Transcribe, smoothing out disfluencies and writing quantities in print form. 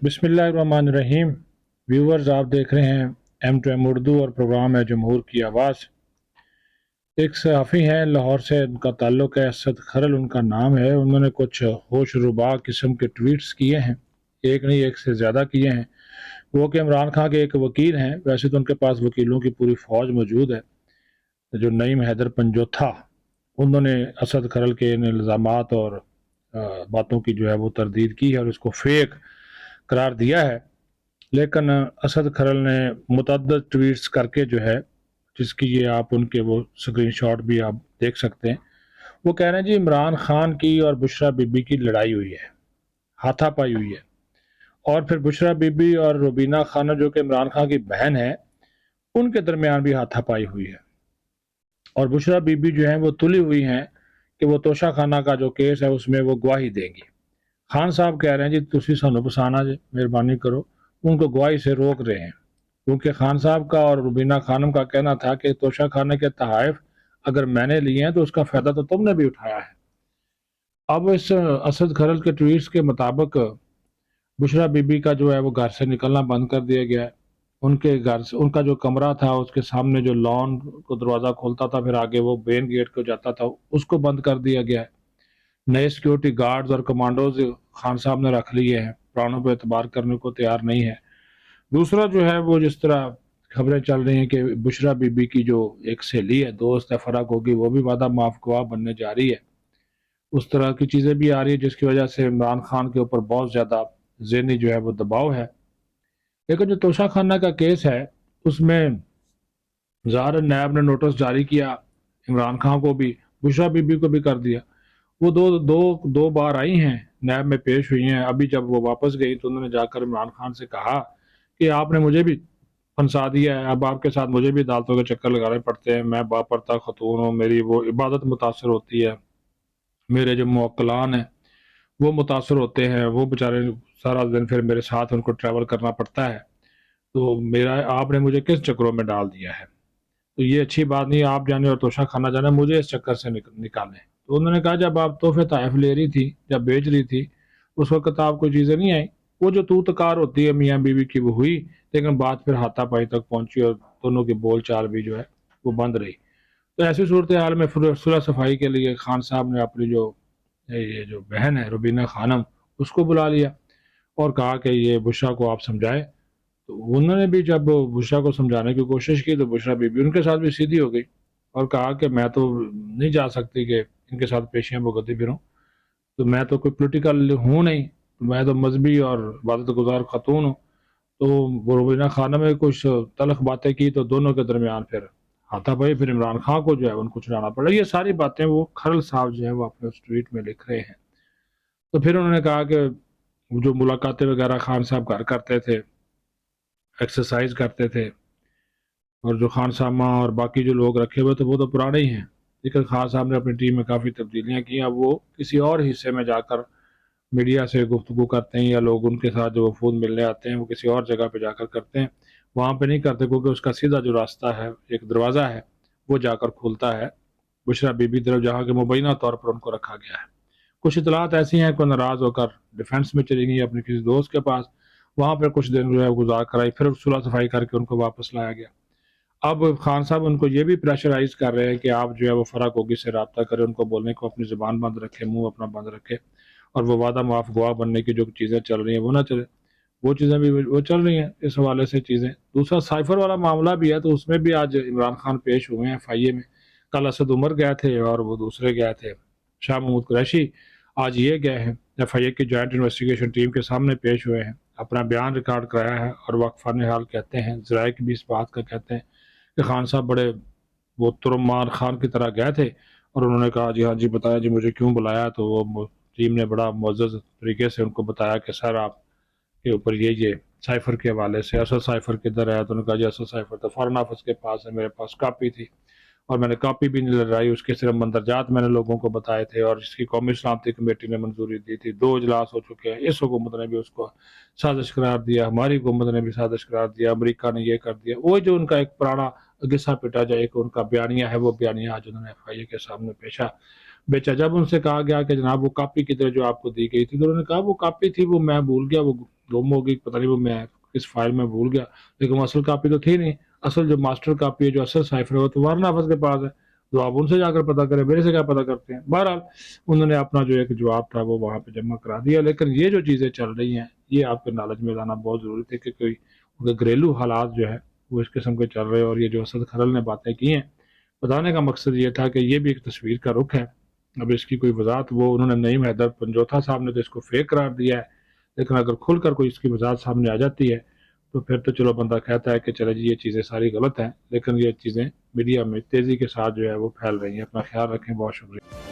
बिस्मिल्लाहिर्रहमानिर्रहीम। व्यूवर्स, आप देख रहे हैं M2M उर्दू और प्रोग्राम है जमहूर की आवाज़। एक सहाफ़ी हैं लाहौर से, उनका ताल्लुक़ है, असद खरल उनका नाम है। उन्होंने कुछ होश रुबा किस्म के ट्वीट्स किए हैं, एक नहीं एक से ज़्यादा किए हैं। वो कि इमरान खान के एक वकील हैं, वैसे तो उनके पास वकीलों की पूरी फ़ौज मौजूद है, जो नईम हैदर पंजोथा, उन्होंने असद खरल के इन इल्ज़ामात और बातों की जो है वो तरदीद की है और इसको फेक करार दिया है। लेकिन असद खरल ने मुतअद्दिद ट्वीट्स करके जो है, जिसकी ये आप उनके वो स्क्रीनशॉट भी आप देख सकते हैं, वो कह रहे हैं जी इमरान खान की और बुशरा बीबी की लड़ाई हुई है, हाथापाई हुई है। और फिर बुशरा बीबी और रुबीना खाना जो कि इमरान खान की बहन है, उनके दरमियान भी हाथापाई हुई है। और बुशरा बीबी जो है वो तुली हुई हैं कि वो तोशा खाना का जो केस है उसमें वो गवाही देंगी। खान साहब कह रहे हैं जी तुसी सानू पसाना जे, मेहरबानी करो, उनको गवाही से रोक रहे हैं, क्योंकि खान साहब का और रुबीना खानम का कहना था कि तोशा खाने के तहाइफ अगर मैंने लिए हैं तो उसका फ़ायदा तो तुमने भी उठाया है। अब इस असद खरल के ट्वीट्स के मुताबिक बुशरा बीबी का जो है वो घर से निकलना बंद कर दिया गया है। उनके घर से, उनका जो कमरा था उसके सामने जो लॉन को दरवाज़ा खोलता था फिर आगे वो मेन गेट को जाता था, उसको बंद कर दिया गया है। नए सिक्योरिटी गार्ड्स और कमांडोज खान साहब ने रख लिए हैं, पुरानों पर एतबार करने को तैयार नहीं है। दूसरा जो है वो जिस तरह खबरें चल रही हैं कि बुशरा बीबी की जो एक सहेली है, दोस्त है फ़रक होगी, वो भी वादा माफ गवाह बनने जा रही है। उस तरह की चीज़ें भी आ रही है जिसकी वजह से इमरान खान के ऊपर बहुत ज़्यादा ज़हनी जो है वो दबाव है। लेकिन जो तोशा खाना का केस है उसमें ज़ाहिर नैब ने नोटिस जारी किया, इमरान खान को भी, बुशरा बीबी को भी कर दिया। वो दो दो दो बार आई हैं, नैब में पेश हुई हैं। अभी जब वो वापस गई तो उन्होंने जाकर इमरान खान से कहा कि आपने मुझे भी फंसा दिया है, अब आपके साथ मुझे भी अदालतों के चक्कर लगाने पड़ते हैं, मैं बापर्ता खतून हूँ, मेरी वो इबादत मुतासर होती है, मेरे जो मुवक्किलान हैं वो मुतासर होते हैं, वो बेचारे सारा दिन फिर मेरे साथ उनको ट्रैवल करना पड़ता है, तो मेरा आपने मुझे किस चक्करों में डाल दिया है, तो ये अच्छी बात नहीं, आप जाने और तोशा खाना जाने, मुझे इस चक्कर से निकालें। तो उन्होंने कहा जब आप तोहफे तहफ ले रही थी, जब बेच रही थी, उस वक्त आपको चीज़ें नहीं आई, वो जो तू तकार होती है मियाँ बीवी की वो हुई, लेकिन बात फिर हाथापाई तक पहुंची और दोनों की बोल चाल भी जो है वो बंद रही। तो ऐसी सूरत हाल में फिर सुलह सफाई के लिए खान साहब ने अपनी जो ये जो बहन है रुबीना खानम, उसको बुला लिया और कहा कि ये बुशरा को आप समझाएं। तो उन्होंने भी जब बुशरा को समझाने की कोशिश की तो बुशरा बीबी उनके साथ भी सीधी हो गई और कहा कि मैं तो नहीं जा सकती कि इनके साथ पेशियां भुगतती फिरूं, तो मैं तो कोई पॉलिटिकल हूँ नहीं, तो मैं तो मजहबी और इबादत गुजार खातून हूँ। तो वो रुबीना खानम में कुछ तलख बातें की तो दोनों के दरमियान फिर हाथापाई, फिर इमरान खान को जो है उनको छुड़ाना पड़ा। ये सारी बातें वो खरल साहब जो है वो अपने उस ट्वीट में लिख रहे हैं। तो फिर उन्होंने कहा कि जो मुलाकातें वगैरह खान साहब घर करते थे, एक्सरसाइज करते थे, और जो खान साहब और बाकी जो लोग रखे हुए थे वो तो पुराने ही हैं, लेकिन खान साहब ने अपनी टीम में काफ़ी तब्दीलियाँ की। अब वो किसी और हिस्से में जाकर मीडिया से गुफ्तगू करते हैं, या लोग उनके साथ जो वफूद मिलने आते हैं वो किसी और जगह पे जाकर करते हैं, वहाँ पे नहीं करते, क्योंकि उसका सीधा जो रास्ता है, एक दरवाज़ा है, वो जाकर खुलता है बुशरा बीबी तरफ, जहाँ के मुबैना तौर पर उनको रखा गया है। कुछ इतलात ऐसी हैं कि नाराज़ होकर डिफेंस में चली गई अपने किसी दोस्त के पास, वहाँ पर कुछ दिन जो है गुजार कर आई, फिर सुलह सफाई करके उनको वापस लाया गया। अब खान साहब उनको ये भी प्रेशराइज कर रहे हैं कि आप जो है वो फ़राक होगी से रब्ता करें, उनको बोलने को अपनी ज़ुबान बंद रखे, मुंह अपना बंद रखे, और वो वादा माफ गवाह बनने की जो चीज़ें चल रही हैं वो ना चले, वो चीज़ें भी वो चल रही हैं इस हवाले से चीज़ें। दूसरा साइफर वाला मामला भी है, तो उसमें भी आज इमरान खान पेश हुए हैं FIA में। कल असद उमर गए थे और वो दूसरे गए थे शाह महमूद कुरैशी, आज ये गए हैं FIA की जॉइंट इन्वेस्टिगेशन टीम के सामने पेश हुए हैं, अपना बयान रिकॉर्ड कराया है और वक्फान हाल कहते हैं, ज़राए की भी इस बात का कहते हैं कि खान साहब बड़े वो तुरमान खान की तरह गए थे और उन्होंने कहा जी हाँ जी बताया जी मुझे क्यों बुलाया, तो वो टीम ने बड़ा मुअज़्ज़ज़ तरीके से उनको बताया कि सर आपके ऊपर ये साइफर के हवाले से, असद साइफर किधर है, तो उन्होंने कहा जी असद साइफर तो फॉरेन ऑफिस के पास है, मेरे पास कॉपी थी और मैंने कॉपी भी नहीं लगाई, उसके सिर्फ मंदरजात मैंने लोगों को बताए थे और इसकी कौमी सलामती कमेटी ने मंजूरी दी थी, 2 इजलास हो चुके हैं, इस हुकूमत ने भी उसको साजिश करार दिया, हमारी हुकूमत ने भी साजिश करार दिया, अमेरिका ने ये कर दिया। वो जो उनका एक पुराना घिसा पिटा जो एक उनका बयानिया है, वो बयानिया आज उन्होंने FIA के सामने पेशा بیچا۔ جب ان سے کہا گیا کہ جناب وہ کاپی کدھر ہے جو آپ کو دی گئی تھی، تو انہوں نے کہا وہ کاپی تھی، وہ میں بھول گیا، وہ گم ہو گئی، پتہ نہیں وہ میں کس فائل میں بھول گیا، لیکن وہ اصل کاپی تو تھی نہیں۔ اصل جو ماسٹر کاپی ہے، جو اصل سائفر ہے، وہ تو وارن آفس کے پاس ہے، تو آپ ان سے جا کر پتہ کریں، میرے سے کیا پتہ کرتے ہیں۔ بہرحال انہوں نے اپنا جو ایک جواب تھا وہ وہاں پہ جمع کرا دیا۔ لیکن یہ جو چیزیں چل رہی ہیں، یہ آپ کے نالج میں لانا بہت ضروری تھے کہ کوئی گھریلو حالات جو ہے وہ اس قسم کے چل رہے، اور یہ جو اسد خرل نے باتیں کی ہیں، بتانے کا مقصد یہ تھا کہ یہ بھی ایک تصویر کا رخ ہے۔ اب اس کی کوئی وضاحت وہ انہوں نے نعیم حیدر پنجوتھا صاحب نے تو اس کو فیک قرار دیا ہے، لیکن اگر کھل کر کوئی اس کی وضاحت سامنے آ جاتی ہے تو پھر تو چلو بندہ کہتا ہے کہ چلے جی یہ چیزیں ساری غلط ہیں، لیکن یہ چیزیں میڈیا میں تیزی کے ساتھ جو ہے وہ پھیل رہی ہیں۔ اپنا خیال رکھیں، بہت شکریہ۔